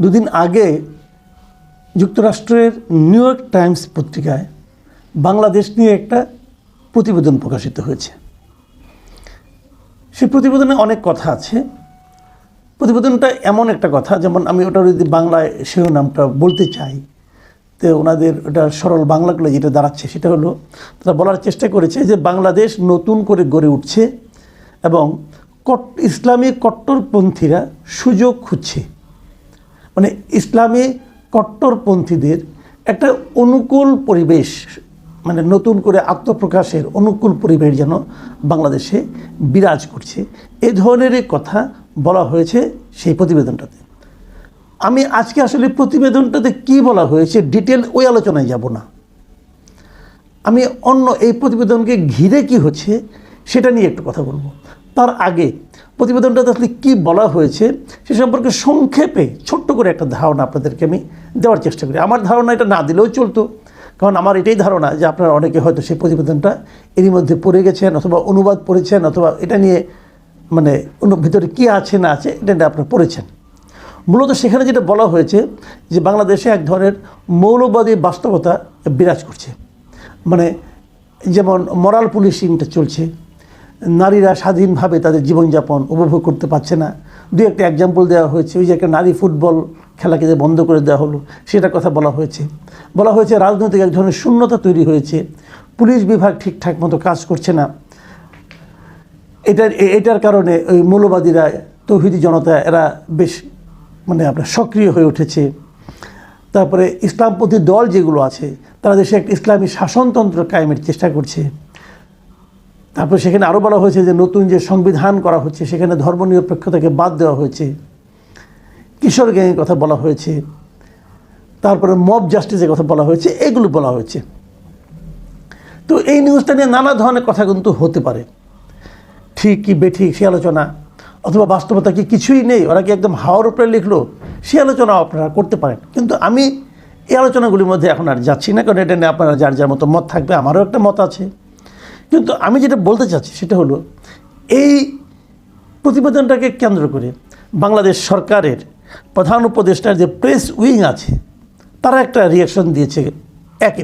দুদিন আগে যুক্তরাষ্ট্রের নিউ ইয়র্ক টাইমস পত্রিকায় বাংলাদেশ নিয়ে একটা প্রতিবেদন প্রকাশিত হয়েছে। সেই প্রতিবেদনে অনেক কথা আছে। প্রতিবেদনটা এমন একটা কথা, যেমন আমি ওটা যদি বাংলায় শিরোনামটা বলতে চাই, তো ওনাদের ওটা সরল বাংলাগুলো যেটা দাঁড়াচ্ছে সেটা হলো, তারা বলার চেষ্টা করেছে যে বাংলাদেশ নতুন করে গড়ে উঠছে এবং ইসলামী কট্টরপন্থীরা সুযোগ খুঁজছে। মানে ইসলামী কট্টরপন্থীদের একটা অনুকূল পরিবেশ, মানে নতুন করে আত্মপ্রকাশের অনুকূল পরিবেশ যেন বাংলাদেশে বিরাজ করছে, এই ধরনেরই কথা বলা হয়েছে সেই প্রতিবেদনটাতে। আমি আজকে আসলে প্রতিবেদনটাতে কি বলা হয়েছে ডিটেল ওই আলোচনায় যাব না। আমি অন্য এই প্রতিবেদনকে ঘিরে কি হচ্ছে সেটা নিয়ে একটু কথা বলবো। তার আগে প্রতিবেদনটাতে আসলে কী বলা হয়েছে সে সম্পর্কে সংক্ষেপে ছোট্ট করে একটা ধারণা আপনাদেরকে আমি দেওয়ার চেষ্টা করি। আমার ধারণা এটা না দিলেও চলতো, কারণ আমার এটাই ধারণা যে আপনারা অনেকে হয়তো সেই প্রতিবেদনটা এরই মধ্যে পড়ে গেছেন, অথবা অনুবাদ পড়েছেন, অথবা এটা নিয়ে মানে ভিতরে কী আছে না আছে এটা আপনারা পড়েছেন। মূলত সেখানে যেটা বলা হয়েছে যে বাংলাদেশে এক ধরনের মৌলবাদী বাস্তবতা বিরাজ করছে। মানে যেমন মরাল পুলিশিংটা চলছে, নারীরা স্বাধীনভাবে তাদের জীবনযাপন উপভোগ করতে পারছে না। দুই একটা এক্সাম্পল দেওয়া হয়েছে, ওই যে একটা নারী ফুটবল খেলাকে যে বন্ধ করে দেওয়া হলো সেটার কথা বলা হয়েছে। রাজনৈতিক এক ধরনের শূন্যতা তৈরি হয়েছে, পুলিশ বিভাগ ঠিকঠাক মতো কাজ করছে না। এটার কারণে ওই মৌলবাদীরা, তৌহিদি জনতা এরা বেশ মানে আপনার সক্রিয় হয়ে উঠেছে। তারপরে ইসলামপন্থী দল যেগুলো আছে তারা দেশে একটা ইসলামী শাসনতন্ত্র কায়েমের চেষ্টা করছে। তারপর সেখানে আরও বলা হয়েছে যে নতুন যে সংবিধান করা হচ্ছে সেখানে ধর্মনিরপেক্ষতাকে বাদ দেওয়া হয়েছে। কিশোর গ্যাংয়ের কথা বলা হয়েছে, তারপরে মব জাস্টিসের কথা বলা হয়েছে, এগুলো বলা হয়েছে। তো এই নিউজটা নিয়ে নানা ধরনের কথা কিন্তু হতে পারে, ঠিক কি বেঠিক সে আলোচনা, অথবা বাস্তবতা কি কিছুই নেই, ওরা কি একদম হাওয়ার উপরে লিখলো, সে আলোচনাও আপনারা করতে পারেন। কিন্তু আমি এই আলোচনাগুলির মধ্যে এখন আর যাচ্ছি না, কারণ এটা নিয়ে আপনারা যার যার মতো মত থাকবে, আমারও একটা মত আছে। কিন্তু আমি যেটা বলতে চাচ্ছি সেটা হলো, এই প্রতিবেদনটাকে কেন্দ্র করে বাংলাদেশ সরকারের প্রধান উপদেষ্টার যে প্রেস উইং আছে তারা একটা রিয়াকশন দিয়েছে 1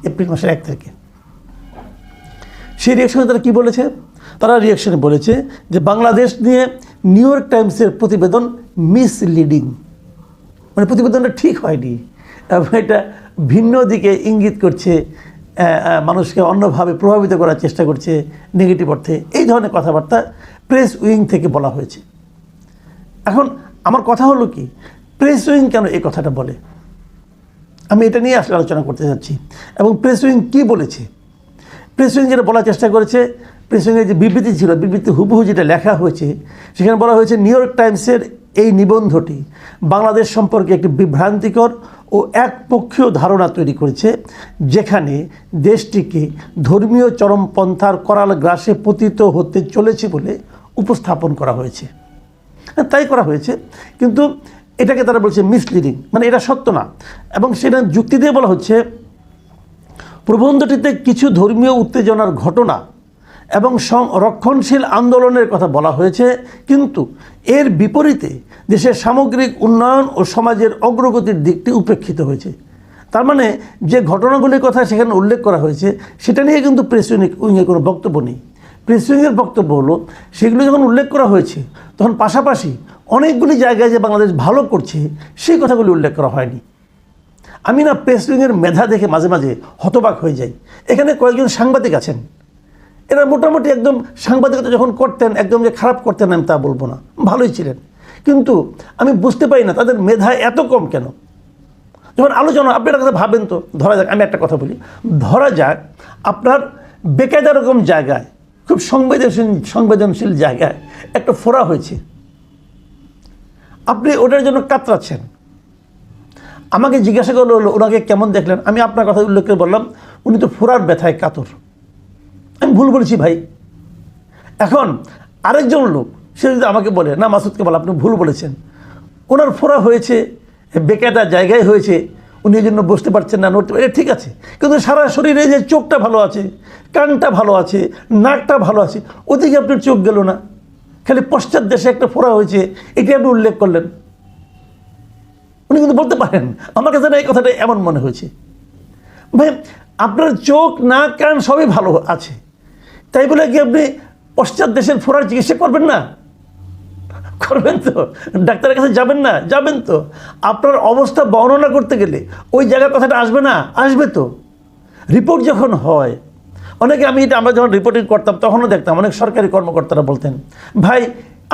এপ্রিল মাসের 1 তারিখে। সেই রিয়াকশনে তারা কী বলেছে? তারা রিয়াকশনে বলেছে যে বাংলাদেশ নিয়ে নিউ ইয়র্ক টাইমসের প্রতিবেদন মিসলিডিং, মানে প্রতিবেদনটা ঠিক হয়নি এবং এটা ভিন্ন দিকে ইঙ্গিত করছে, মানুষকে অন্যভাবে প্রভাবিত করার চেষ্টা করছে নেগেটিভ অর্থে, এই ধরনের কথাবার্তা প্রেস উইং থেকে বলা হয়েছে। এখন আমার কথা হলো কি, প্রেস উইং কেন এই কথাটা বলে, আমি এটা নিয়ে আসলে আলোচনা করতে যাচ্ছি। এবং প্রেস উইং কী বলেছে, প্রেস উইং যেটা বলার চেষ্টা করেছে, প্রেস উইংয়ের যে বিবৃতি ছিল, বিবৃতি হুবহু যেটা লেখা হয়েছে সেখানে বলা হয়েছে নিউ ইয়র্ক টাইমসের এই নিবন্ধটি বাংলাদেশ সম্পর্কে একটি বিভ্রান্তিকর ও একপক্ষীয় ধারণা তৈরি করেছে, যেখানে দেশটিকে ধর্মীয় চরমপন্থার করাল গ্রাসে পতিত হতে চলেছে বলে উপস্থাপন করা হয়েছে। তাই করা হয়েছে, কিন্তু এটাকে তারা বলছে মিসলিডিং, মানে এটা সত্য না। এবং সেটা যুক্তি দিয়ে বলা হচ্ছে, প্রবন্ধটিতে কিছু ধর্মীয় উত্তেজনার ঘটনা এবং রক্ষণশীল আন্দোলনের কথা বলা হয়েছে, কিন্তু এর বিপরীতে দেশের সামগ্রিক উন্নয়ন ও সমাজের অগ্রগতির দিকটি উপেক্ষিত হয়েছে। তার মানে যে ঘটনাগুলির কথা সেখানে উল্লেখ করা হয়েছে সেটা নিয়ে কিন্তু প্রেস উইংয়ের কোনো বক্তব্য নেই। প্রেস উইংয়ের বক্তব্য হলো, সেগুলো যখন উল্লেখ করা হয়েছে তখন পাশাপাশি অনেকগুলি জায়গায় যে বাংলাদেশ ভালো করছে সেই কথাগুলি উল্লেখ করা হয়নি। আমি না প্রেস উইংয়ের মেধা দেখে মাঝে মাঝে হতবাক হয়ে যাই। এখানে কয়েকজন সাংবাদিক আছেন, এরা মোটামুটি একদম সাংবাদিকতা যখন করতেন একদম যে খারাপ করতেন আমি তা বলবো না, ভালোই ছিলেন, কিন্তু আমি বুঝতে পারি না তাদের মেধা এত কম কেন। যখন আলোচনা, আপনি একটা কথা ভাবেন তো, ধরা যাক, আমি একটা কথা বলি, ধরা যাক আপনার বেকায়দা রকম জায়গায়, খুব সংবেদনশীল জায়গায় একটা ফোড়া হয়েছে, আপনি ওটার জন্য কাতরাচ্ছেন। আমাকে জিজ্ঞাসা করলো ওনাকে কেমন দেখলেন, আমি আপনার কথা উল্লেখ করে বললাম উনি তো ফোড়ার ব্যথায় কাতর। আমি ভুল বলেছি ভাই। এখন আরেকজন লোক সে যদি আমাকে বলে, না মাসুদকে বলে আপনি ভুল বলেছেন, ওনার ফোড়া হয়েছে বেকায়দা জায়গায় হয়েছে, উনি এই জন্য বসতে পারছেন না, নড়তে পারে, ঠিক আছে, কিন্তু সারা শরীরে যে চোখটা ভালো আছে, কানটা ভালো আছে, নাকটা ভালো আছে, ওদিকে আপনার চোখ গেল না, খালি পশ্চাৎ দেশে একটা ফোড়া হয়েছে এটি আপনি উল্লেখ করলেন। উনি কিন্তু বলতে পারেন, আমার কাছে না এই কথাটা এমন মনে হয়েছে। ভাই আপনার চোখ নাক কান সবই ভালো আছে, তাই বলে কি আপনি পশ্চাৎ দেশের ফোড়ার চিকিৎসা করবেন না? করবেন তো, ডাক্তারের কাছে যাবেন না? যাবেন তো। আপনার অবস্থা বর্ণনা করতে গেলে ওই জায়গার কথাটা আসবে না? আসবে তো। রিপোর্ট যখন হয়, অনেকে আমরা যখন রিপোর্টিং করতাম তখনও দেখতাম অনেক সরকারি কর্মকর্তারা বলতেন, ভাই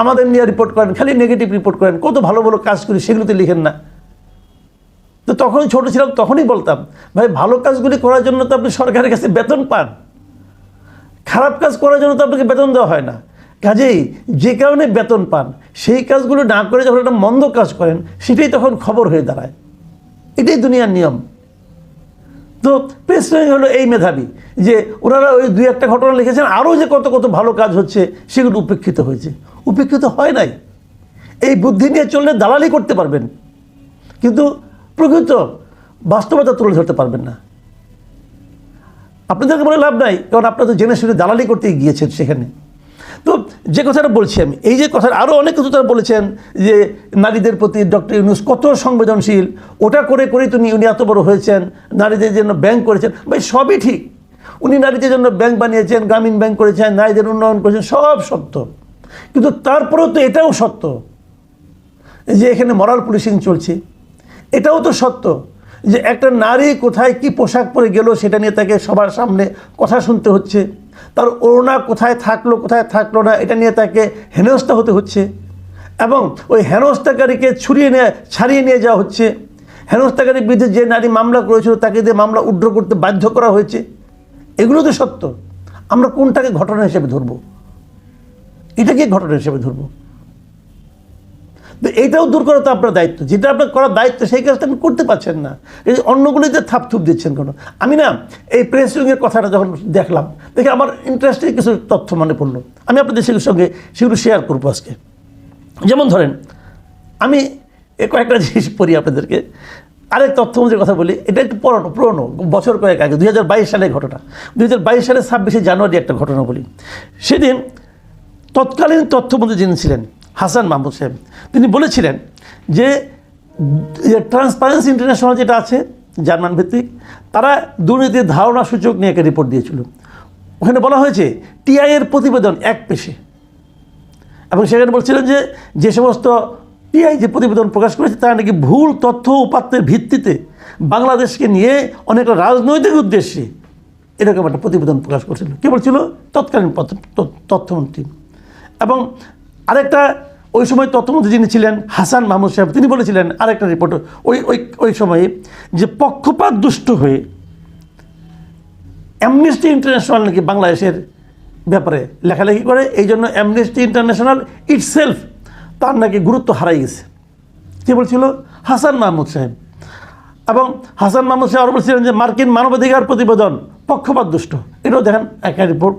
আমাদের নিয়ে রিপোর্ট করেন, খালি নেগেটিভ রিপোর্ট করেন, কত ভালো ভালো কাজ করি সেগুলোতে লিখেন না। তো তখন ছোট ছিলাম, তখনই বলতাম, ভাই ভালো কাজগুলি করার জন্য তো আপনি সরকারের কাছে বেতন পান, খারাপ কাজ করার জন্য তো আপনাকে বেতন দেওয়া হয় না। কাজেই যে কারণে বেতন পান সেই কাজগুলো না করে যখন একটা মন্দ কাজ করেন সেটাই তখন খবর হয়ে দাঁড়ায়। এটাই দুনিয়ার নিয়ম। তো প্রেস হলো এই মেধাবী যে ওনারা ওই দুই একটা ঘটনা লিখেছেন, আরও যে কত কত ভালো কাজ হচ্ছে সেগুলো উপেক্ষিত হয়েছে। উপেক্ষিত হয় নাই। এই বুদ্ধি নিয়ে চললে দালালি করতে পারবেন, কিন্তু প্রকৃত বাস্তবতা তুলে ধরতে পারবেন না। আপনাদেরকে বলে লাভ নাই, কারণ আপনারা তো জেনে শুনে দালালি করতে গিয়েছেন সেখানে। তো যে কথাটা বলছি আমি, এই যে কথা আরও অনেক কিছু তারা বলেছেন যে নারীদের প্রতি ডক্টর ইউনূস কত সংবেদনশীল, ওটা করে করেই তো উনি এত বড় হয়েছেন, নারীদের জন্য ব্যাংক করেছেন। ভাই সবই ঠিক, উনি নারীদের জন্য ব্যাংক বানিয়েছেন, গ্রামীণ ব্যাংক করেছেন, নারীদের উন্নয়ন করেছেন, সব সত্য। কিন্তু তারপরেও তো এটাও সত্য যে এখানে মরাল পুলিশিং চলছে। এটাও তো সত্য যে একটা নারী কোথায় কি পোশাক পরে গেল সেটা নিয়ে তাকে সবার সামনে কথা শুনতে হচ্ছে, তার ওড়না কোথায় থাকলো না এটা নিয়ে তাকে হেনস্থা হতে হচ্ছে, এবং ওই হেনস্থাকারীকে ছাড়িয়ে নিয়ে যাওয়া হচ্ছে। হেনস্থাকারীর বিরুদ্ধে যে নারী মামলা করেছিল তাকে দিয়ে মামলা উড্র করতে বাধ্য করা হয়েছে। এগুলো তো সত্য। আমরা কোনটাকে ঘটনা হিসেবে ধরবো? এটাকে ঘটনা হিসেবে ধরবো? তো এইটাও দূর করা তো আপনার দায়িত্ব। যেটা আপনার করার দায়িত্ব সেই কাজটা আপনি করতে পারছেন না, এই যে অন্যগুলিতে থাপথুপ দিচ্ছেন কেন? আমি না এই প্রেস উইংয়ের কথাটা যখন দেখলাম, দেখে আমার ইন্টারেস্টিং কিছু তথ্য মনে পড়লো। আমি আপনাদের সেগুলোর সঙ্গে সেগুলো শেয়ার করবো আজকে। যেমন ধরেন, আমি কয়েকটা জিনিস পড়ি আপনাদেরকে। আরেক তথ্যমন্ত্রীর কথা বলি, এটা একটু পুরনো বছর কয়েক আগে, 2022 সালের ঘটনা। 2022 সালের 26শে জানুয়ারি একটা ঘটনা বলি। সেদিন তৎকালীন তথ্যমন্ত্রী যিনি ছিলেন হাসান মাহমুদ সাহেব, তিনি বলেছিলেন যে ট্রান্সপারেন্সি ইন্টারন্যাশনাল যেটা আছে জার্মান ভিত্তিক, তারা দুর্নীতির ধারণা সূচক নিয়ে একটা রিপোর্ট দিয়েছিল। ওখানে বলা হয়েছে টিআই এর প্রতিবেদন এক পেশে, এবং সেখানে বলছিলেন যে যে সমস্ত টিআই যে প্রতিবেদন প্রকাশ করেছে তারা নাকি ভুল তথ্য উপাত্তের ভিত্তিতে বাংলাদেশকে নিয়ে অনেক রাজনৈতিক উদ্দেশ্যে এরকম একটা প্রতিবেদন প্রকাশ করেছিল। কে বলছিল? তৎকালীন তথ্যমন্ত্রী। এবং আরেকটা ওই সময় তথ্যমন্ত্রী যিনি ছিলেন হাসান মাহমুদ সাহেব, তিনি বলেছিলেন আরেকটা রিপোর্ট ওই সময়ে যে পক্ষপাত দুষ্ট হয়ে অ্যামনেস্টি ইন্টারন্যাশনাল নাকি বাংলাদেশের ব্যাপারে লেখালেখি করে, এই জন্য অ্যামনেস্টি ইন্টারন্যাশনাল ইটসেলফ তার নাকি গুরুত্ব হারাই গেছে। কে বলছিল? হাসান মাহমুদ সাহেব। এবং হাসান মাহমুদ সাহেব আরও বলছিলেন যে মার্কিন মানবাধিকার প্রতিবেদন পক্ষপাত দুষ্ট। এটাও দেখেন একটা রিপোর্ট।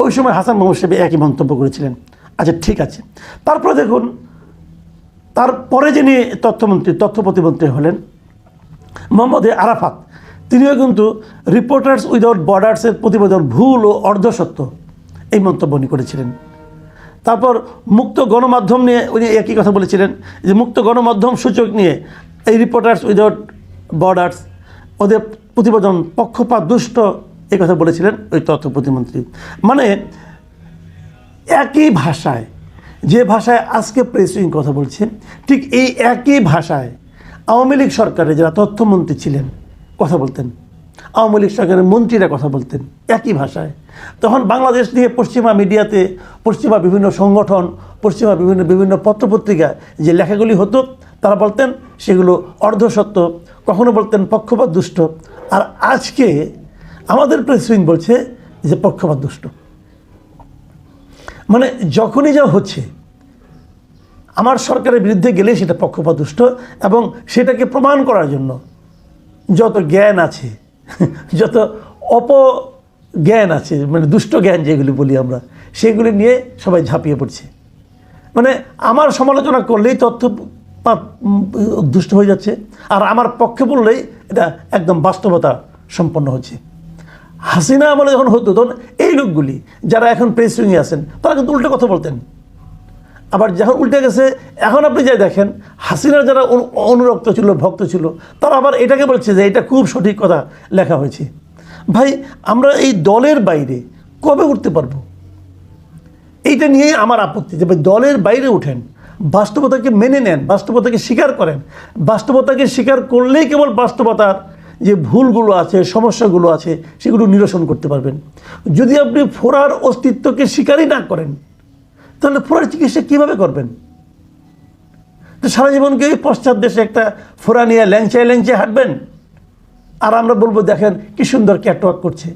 ওই সময় হাসান মাহমুদ সাহেব একই মন্তব্য করেছিলেন। আচ্ছা ঠিক আছে, তারপরে দেখুন তারপরে যিনি তথ্য প্রতিমন্ত্রী হলেন মোহাম্মদ আরাফাত, তিনিও কিন্তু রিপোর্টার্স উইদাউট বর্ডার্সের প্রতিবেদন ভুল ও অর্ধসত্য এই মন্তব্য উনি করেছিলেন। তারপর মুক্ত গণমাধ্যম নিয়ে উনি একই কথা বলেছিলেন যে মুক্ত গণমাধ্যম সূচক নিয়ে এই রিপোর্টার্স উইদাউট বর্ডার্স ওদের প্রতিবেদন পক্ষপাত দুষ্ট এই কথা বলেছিলেন ওই তথ্য প্রতিমন্ত্রী। মানে একই ভাষায়, যে ভাষায় আজকে প্রেস উইং কথা বলছে, ঠিক এই একই ভাষায় আওয়ামী লীগ সরকারে যারা তথ্যমন্ত্রী ছিলেন কথা বলতেন, আওয়ামী লীগ সরকারের মন্ত্রীরা কথা বলতেন একই ভাষায়। তখন বাংলাদেশ নিয়ে পশ্চিমা মিডিয়াতে, পশ্চিমা বিভিন্ন সংগঠন, পশ্চিমা বিভিন্ন পত্রপত্রিকা যে লেখাগুলি হতো তারা বলতেন সেগুলো অর্ধসত্য, কখনো বলতেন পক্ষপাত দুষ্ট। আর আজকে আমাদের প্রেস উইং বলছে যে পক্ষপাত দুষ্ট। মানে যখনই যা হচ্ছে আমার সরকারের বিরুদ্ধে গেলে সেটা পক্ষপাত দুষ্ট, এবং সেটাকে প্রমাণ করার জন্য যত জ্ঞান আছে, যত অপজ্ঞান আছে, মানে দুষ্ট জ্ঞান যেগুলি বলি আমরা, সেগুলি নিয়ে সবাই ঝাঁপিয়ে পড়ছে। মানে আমার সমালোচনা করলেই তথ্য দুষ্ট হয়ে যাচ্ছে, আর আমার পক্ষে বললেই এটা একদম বাস্তবতা সম্পন্ন হচ্ছে। হাসিনা আমলে যখন হতো তখন এই লোকগুলি যারা এখন প্রেস উইংয়ে আছেন তারা কিন্তু উল্টো কথা বলতেন। আবার যখন উল্টে গেছে এখন আপনি যাই দেখেন হাসিনার যারা অনুরক্ত ছিল, ভক্ত ছিল, তারা আবার এটাকে বলছে যে এটা খুব সঠিক কথা লেখা হয়েছে। ভাই আমরা এই দলের বাইরে কবে উঠতে পারবো? এইটা নিয়ে আমার আপত্তি যে ভাই দলের বাইরে উঠেন, বাস্তবতাকে মেনে নেন, বাস্তবতাকে স্বীকার করেন। বাস্তবতাকে স্বীকার করলেই কেবল বাস্তবতার যে ভুলগুলো আছে, সমস্যাগুলো আছে, সেগুলো নিরসন করতে পারবেন। যদি আপনি ফোড়ার অস্তিত্বকে স্বীকারই না করেন, তাহলে ফোড়ার চিকিৎসা কীভাবে করবেন? তো সারা জীবনকে পশ্চাৎ দেশে একটা ফোড়া নিয়ে ল্যাংচায় ল্যাংচায় হাঁটবেন, আর আমরা বলবো দেখেন কি সুন্দর ক্যাটওয়াক করছে।